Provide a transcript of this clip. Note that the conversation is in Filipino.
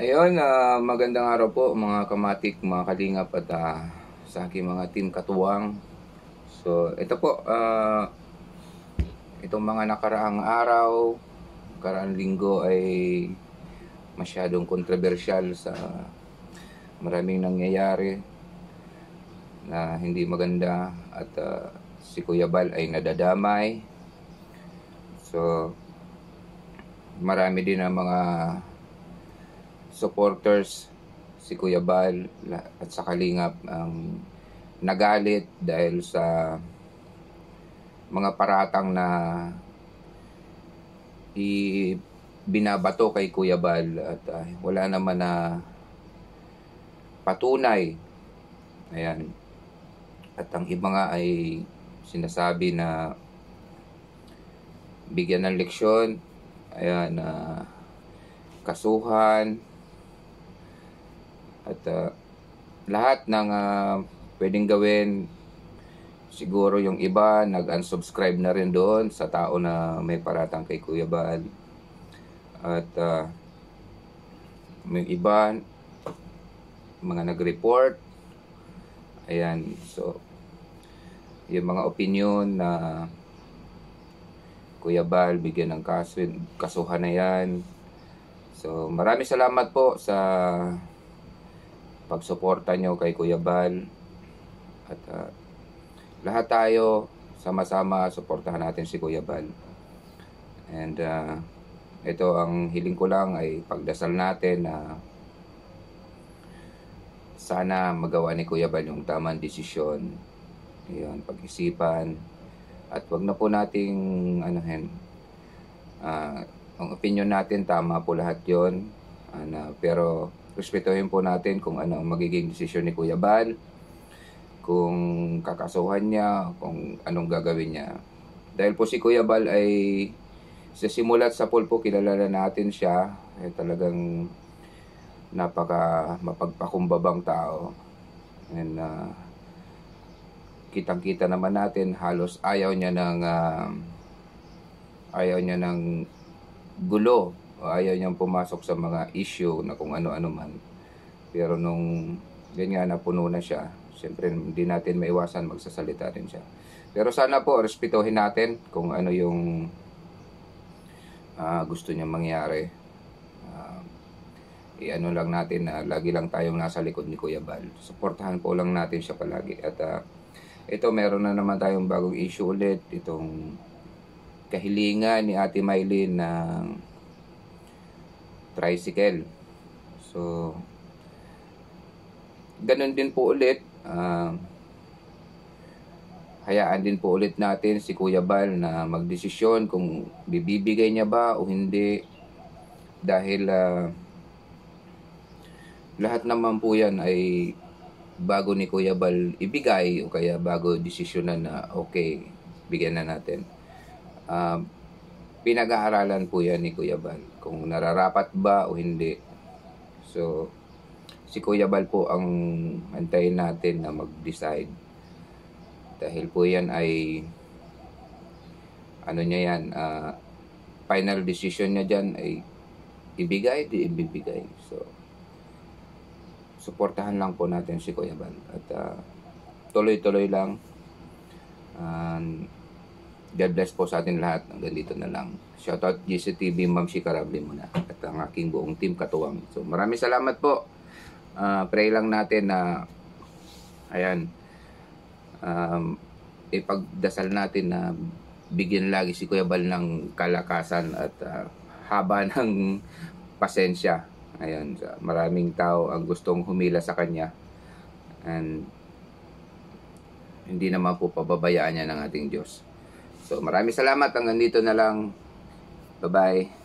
Ayun, magandang araw po mga kamatik, mga kalingap at sa aking mga team katuwang. So, ito po, itong mga nakaraang araw, nakaraang linggo ay masyadong kontrobersyal sa maraming nangyayari na hindi maganda at si Kuya Bal ay nadadamay. So, marami din ang mga supporters si Kuya Bal at sa Kalingap ang nagalit dahil sa mga paratang na binabato kay Kuya Bal at wala naman na patunay. Ayan. At ang iba nga ay sinasabi na bigyan ng leksyon, ayan, kasuhan, at lahat ng pwedeng gawin. Siguro yung iba nag-unsubscribe na rin doon sa tao na may paratang kay Kuya Bal. At may iba mga nag-report. Ayan, so yung mga opinion na Kuya Bal bigyan ng kasuhan na yan. So maraming salamat po sa pagsuporta nyo kay Kuya Bal. At lahat tayo sama-sama suportahan natin si Kuya Bal. And ito ang hiling ko lang ay pagdasal natin na sana magawa ni Kuya Bal yung tamang desisyon. Ayun, pag-isipan. At wag na po nating ang opinion natin, tama po lahat yon. Pero respetuhin po natin kung ano ang magiging desisyon ni Kuya Bal, kung kakasuhan niya, kung anong gagawin niya. Dahil po si Kuya Bal ay sa simulat sa pool po kilala natin siya, ay talagang napaka mapagpakumbabang tao. And kitang-kita naman natin halos ayaw niya ng gulo, o ayaw niyang pumasok sa mga issue na kung ano-ano man. Pero nung ganyan napuno na siya, siyempre hindi natin maiwasan magsasalita rin siya. Pero sana po respetuhin natin kung ano yung gusto niya mangyari. Iano lang natin na lagi lang tayong nasa likod ni Kuya Bal. Suportahan po lang natin siya palagi. At ito, meron na naman tayong bagong issue ulit. Itong kahilingan ni Ate Mylene ng tricycle. So, ganun din po ulit. Hayaan din po ulit natin si Kuya Bal na magdesisyon kung bibigay niya ba o hindi. Dahil lahat naman po yan ay bago ni Kuya Bal ibigay o kaya bago desisyonan na okay, bigyan na natin. Pinag-aaralan po yan ni Kuya Bal kung nararapat ba o hindi. So, si Kuya Bal po ang antayin natin na mag-decide. Dahil po yan ay niya yan, final decision niya dyan ay ibigay, di ibibigay. So, suportahan lang po natin si Kuya Bal. At tuloy-tuloy lang. God bless po sa atin lahat. Hanggang dito na lang. Shoutout GCTV, Ma'am Shikarabli muna. At ang aking buong team katuwang. So maraming salamat po. Pray lang natin na ayan, ipagdasal natin na bigyan lagi si Kuya Bal ng kalakasan at haba ng pasensya. Ayan, maraming tao ang gustong humila sa kanya. And hindi naman po pababayaan niya ng ating Diyos. So maraming salamat. Hanggang dito na lang. Bye-bye.